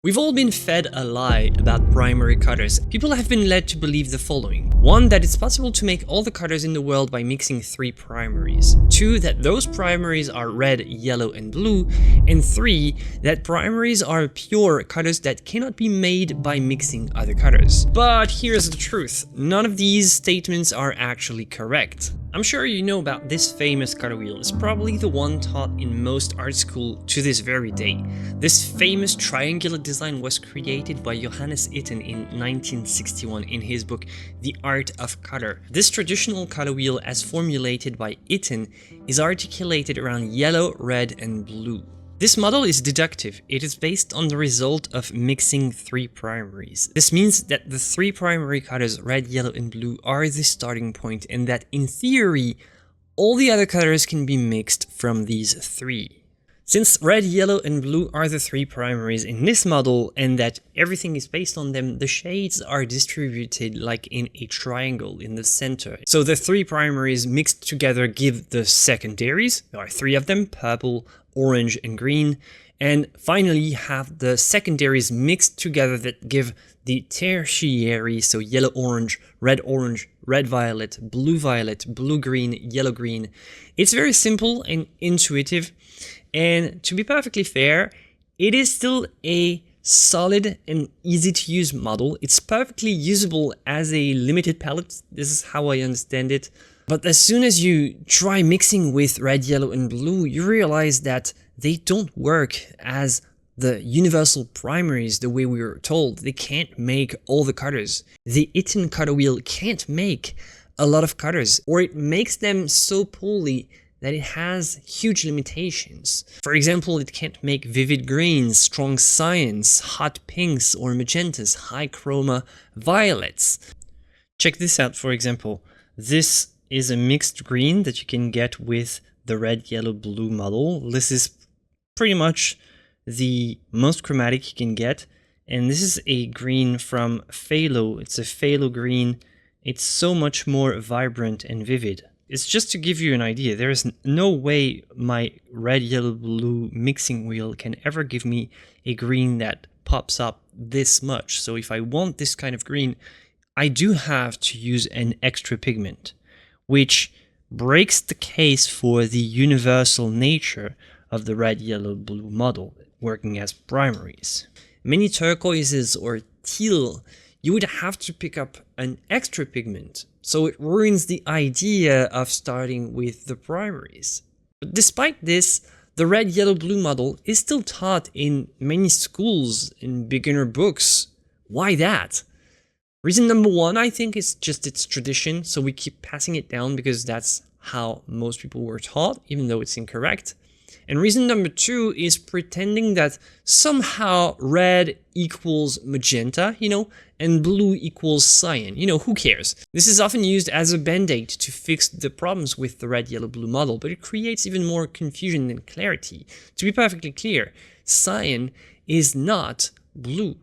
We've all been fed a lie about primary colors. People have been led to believe the following. 1. That it's possible to make all the colors in the world by mixing 3 primaries. 2. That those primaries are red, yellow, and blue. And 3. That primaries are pure colors that cannot be made by mixing other colors. But here's the truth. None of these statements are actually correct. I'm sure you know about this famous color wheel. It's probably the one taught in most art school to this very day. This famous triangular design was created by Johannes Itten in 1961 in his book The Art of Color. This traditional color wheel, as formulated by Itten, is articulated around yellow, red, and blue. This model is deductive. It is based on the result of mixing 3 primaries. This means that the 3 primary colors, red, yellow, and blue, are the starting point, and that in theory, all the other colors can be mixed from these 3. Since red, yellow, and blue are the 3 primaries in this model, and that everything is based on them, the shades are distributed like in a triangle in the center. So the 3 primaries mixed together give the secondaries. There are 3 of them: purple, orange, and green. And finally, you have the secondaries mixed together that give the tertiary, so yellow-orange, red-violet, blue-violet, blue-green, yellow-green. It's very simple and intuitive. And to be perfectly fair, it is still a solid and easy to use model. It's perfectly usable as a limited palette. This is how I understand it. But as soon as you try mixing with red, yellow, and blue, you realize that they don't work as the universal primaries the way we were told. They can't make all the colors. The Itten color wheel can't make a lot of colors, or it makes them so poorly that it has huge limitations. For example, it can't make vivid greens, strong cyans, hot pinks or magentas, high chroma violets. Check this out, for example. This is a mixed green that you can get with the red, yellow, blue model. This is pretty much the most chromatic you can get. And this is a green from phthalo. It's a phthalo green. It's so much more vibrant and vivid. It's just to give you an idea. There is no way my red, yellow, blue mixing wheel can ever give me a green that pops up this much. So if I want this kind of green, I do have to use an extra pigment, which breaks the case for the universal nature of the red, yellow, blue model working as primaries. Many turquoises or teal, you would have to pick up an extra pigment. So it ruins the idea of starting with the primaries. But despite this, the red, yellow, blue model is still taught in many schools in beginner books. Why that? Reason number 1, I think, is just its tradition. So we keep passing it down because that's how most people were taught, even though it's incorrect. And reason number 2 is pretending that somehow red equals magenta, and blue equals cyan. Who cares? This is often used as a band-aid to fix the problems with the red, yellow, blue model, but it creates even more confusion than clarity. To be perfectly clear, cyan is not blue.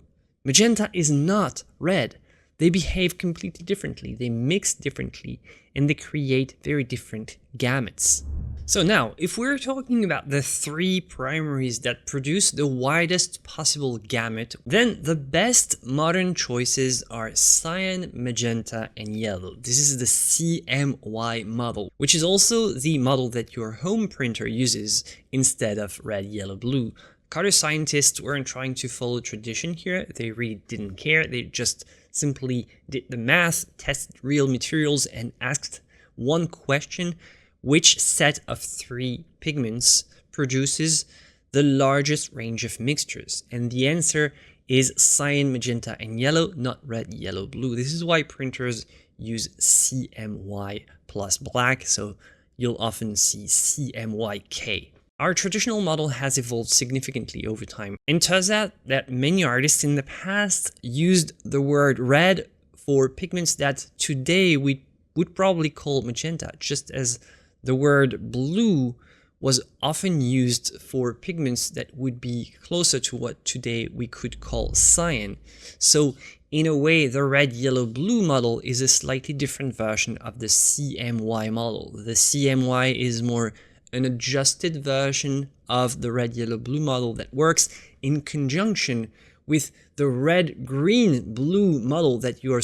Magenta is not red. They behave completely differently, they mix differently, and they create very different gamuts. So now, if we're talking about the 3 primaries that produce the widest possible gamut, then the best modern choices are cyan, magenta, and yellow. This is the CMY model, which is also the model that your home printer uses instead of red, yellow, blue. Color scientists weren't trying to follow tradition here. They really didn't care. They just simply did the math, tested real materials, and asked one question: which set of 3 pigments produces the largest range of mixtures? And the answer is cyan, magenta, and yellow, not red, yellow, blue. This is why printers use CMY plus black, so you'll often see CMYK. Our traditional model has evolved significantly over time, and turns out that many artists in the past used the word red for pigments that today we would probably call magenta, just as the word blue was often used for pigments that would be closer to what today we could call cyan. So in a way, the red, yellow, blue model is a slightly different version of the CMY model. The CMY is more an adjusted version of the red, yellow, blue model that works in conjunction with the red, green, blue model that your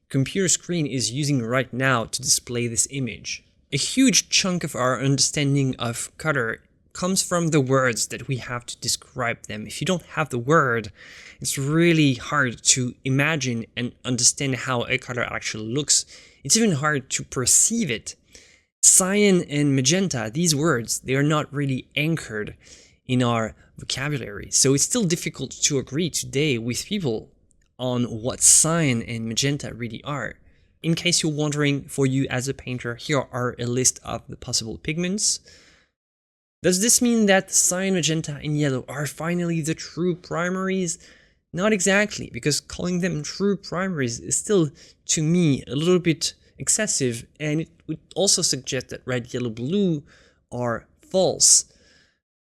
computer screen is using right now to display this image. A huge chunk of our understanding of color comes from the words that we have to describe them. If you don't have the word, it's really hard to imagine and understand how a color actually looks. It's even hard to perceive it. Cyan and magenta, these words, they are not really anchored in our vocabulary. So it's still difficult to agree today with people on what cyan and magenta really are. In case you're wondering, for you as a painter, here are a list of the possible pigments. Does this mean that cyan, magenta, and yellow are finally the true primaries? Not exactly, because calling them true primaries is still, to me, a little bit excessive, and it would also suggest that red, yellow, blue are false.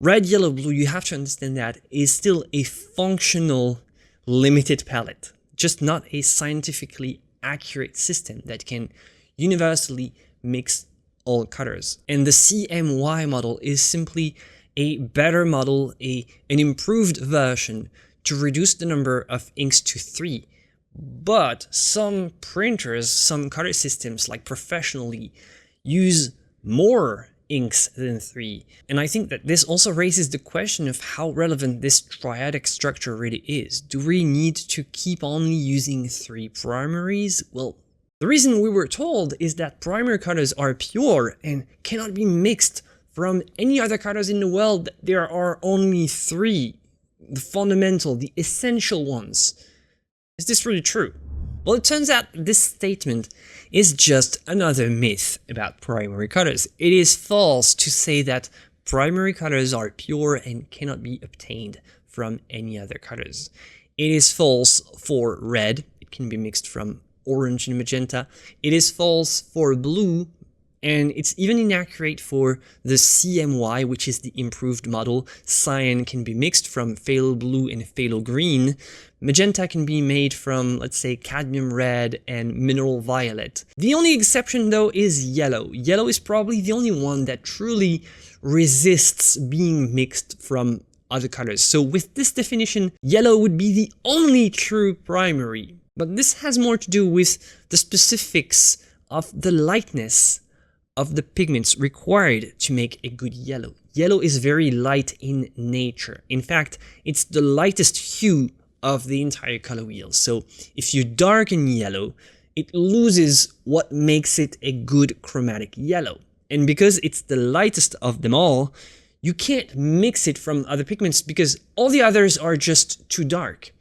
Red, yellow, blue, you have to understand that, is still a functional, limited palette, just not a scientifically accurate system that can universally mix all colors. And the CMY model is simply a better model, an improved version to reduce the number of inks to 3. But some printers, some color systems like professionally use more inks than 3. And I think that this also raises the question of how relevant this triadic structure really is. Do we need to keep only using 3 primaries? Well, the reason we were told is that primary colors are pure and cannot be mixed from any other colors in the world. There are only 3, the fundamental, the essential ones. Is this really true? Well, it turns out this statement is just another myth about primary colors. It is false to say that primary colors are pure and cannot be obtained from any other colors. It is false for red. It can be mixed from orange and magenta. It is false for blue, and it's even inaccurate for the CMY, which is the improved model. Cyan can be mixed from phthalo blue and phthalo green. Magenta can be made from, let's say, cadmium red and mineral violet. The only exception, though, is yellow. Yellow is probably the only one that truly resists being mixed from other colors. So with this definition, yellow would be the only true primary. But this has more to do with the specifics of the lightness of the pigments required to make a good yellow. Yellow is very light in nature. In fact, it's the lightest hue of the entire color wheel. So if you darken yellow, it loses what makes it a good chromatic yellow. And because it's the lightest of them all, you can't mix it from other pigments because all the others are just too dark.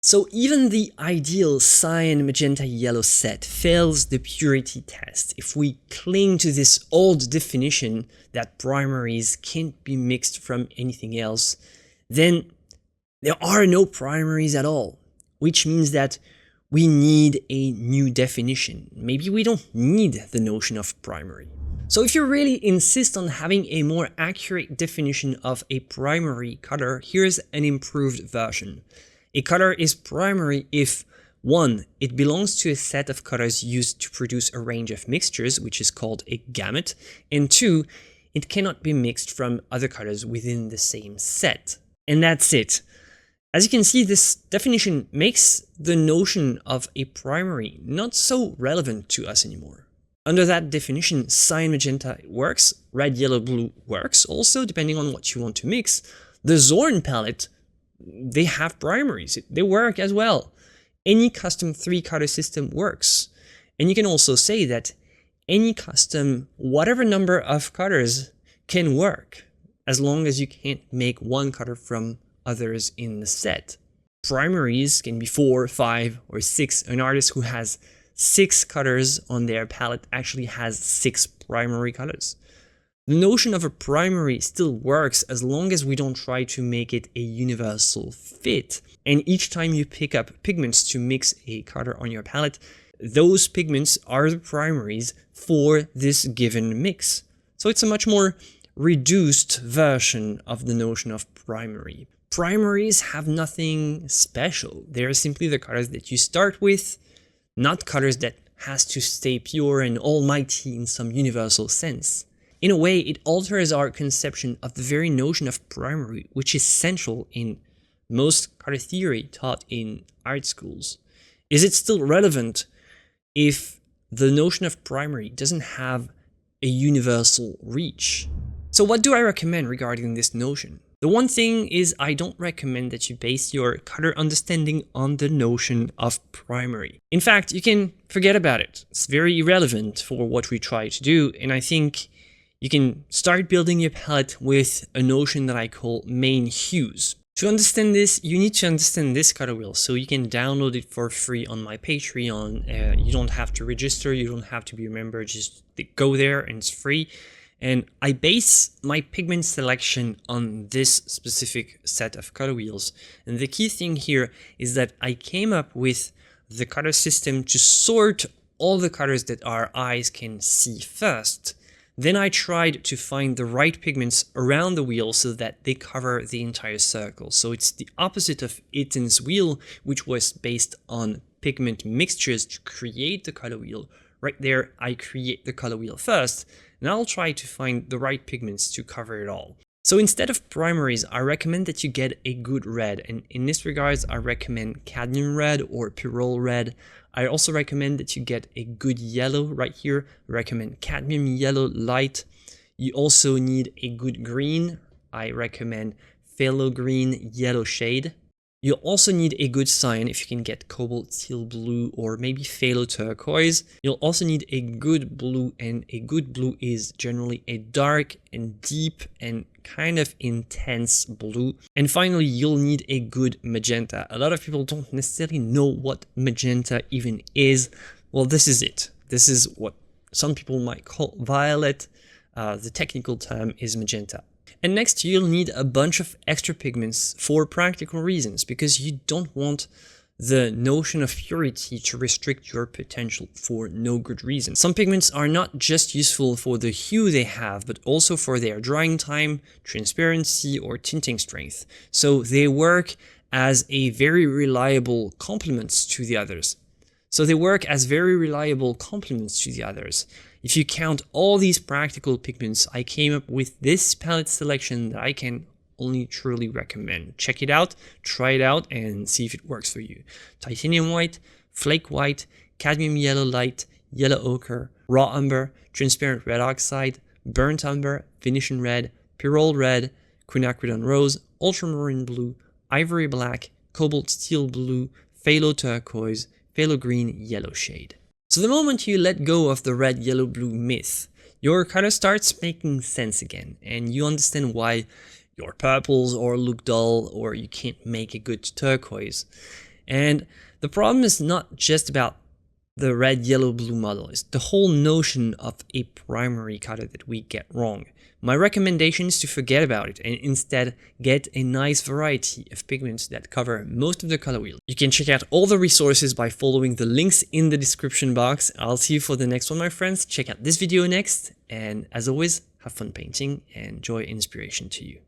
So even the ideal cyan-magenta-yellow set fails the purity test if we cling to this old definition that primaries can't be mixed from anything else. Then there are no primaries at all, which means that we need a new definition. Maybe we don't need the notion of primary. So if you really insist on having a more accurate definition of a primary color, here's an improved version. A color is primary if 1. It belongs to a set of colors used to produce a range of mixtures, which is called a gamut, and 2. It cannot be mixed from other colors within the same set. And that's it. As you can see, this definition makes the notion of a primary not so relevant to us anymore. Under that definition, cyan magenta works, red, yellow, blue works also, depending on what you want to mix. The Zorn palette, they have primaries, they work as well. Any custom 3-color system works. And you can also say that any custom, whatever number of colors can work, as long as you can't make one color from others in the set. Primaries can be 4, 5, or 6. An artist who has 6 colors on their palette actually has 6 primary colors. The notion of a primary still works as long as we don't try to make it a universal fit. And each time you pick up pigments to mix a color on your palette, those pigments are the primaries for this given mix. So it's a much more reduced version of the notion of primary. Primaries have nothing special. They're simply the colors that you start with, not colors that has to stay pure and almighty in some universal sense. In a way, it alters our conception of the very notion of primary, which is central in most color theory taught in art schools? Is it still relevant if the notion of primary doesn't have a universal reach? So what do I recommend regarding this notion? The one thing is I don't recommend that you base your color understanding on the notion of primary. In fact, you can forget about it. It's very irrelevant for what we try to do, and I think you can start building your palette with a notion that I call main hues. To understand this, you need to understand this color wheel, so you can download it for free on my Patreon. You don't have to register, you don't have to be a member, just go there and it's free. And I base my pigment selection on this specific set of color wheels. And the key thing here is that I came up with the color system to sort all the colors that our eyes can see first. Then I tried to find the right pigments around the wheel so that they cover the entire circle. So it's the opposite of Eaton's wheel, which was based on pigment mixtures to create the color wheel. Right there, I create the color wheel first, and I'll try to find the right pigments to cover it all. So instead of primaries, I recommend that you get a good red, and in this regards, I recommend cadmium red or pyrrole red. I also recommend that you get a good yellow right here. I recommend cadmium yellow light. You also need a good green. I recommend phthalo green yellow shade. You'll also need a good cyan if you can get cobalt teal blue or maybe phthalo turquoise. You'll also need a good blue, and a good blue is generally a dark and deep and kind of intense blue. And finally, you'll need a good magenta. A lot of people don't necessarily know what magenta even is. Well, this is it. This is what some people might call violet. The technical term is magenta. And next, you'll need a bunch of extra pigments for practical reasons, because you don't want the notion of purity to restrict your potential for no good reason. Some pigments are not just useful for the hue they have, but also for their drying time, transparency, or tinting strength. So they work as a very reliable complement to the others. If you count all these practical pigments, I came up with this palette selection that I can only truly recommend. Check it out, try it out, and see if it works for you. Titanium white, flake white, cadmium yellow light, yellow ochre, raw umber, transparent red oxide, burnt umber, Venetian red, pyrrole red, quinacridone rose, ultramarine blue, ivory black, cobalt steel blue, phthalo turquoise, phthalo green yellow shade. So the moment you let go of the red, yellow, blue myth, your color starts making sense again, and you understand why your purples or look dull, or you can't make a good turquoise. And the problem is not just about the red, yellow, blue model. It's the whole notion of a primary color that we get wrong. My recommendation is to forget about it and instead get a nice variety of pigments that cover most of the color wheel. You can check out all the resources by following the links in the description box. I'll see you for the next one, my friends. Check out this video next, and as always, have fun painting and joy and inspiration to you.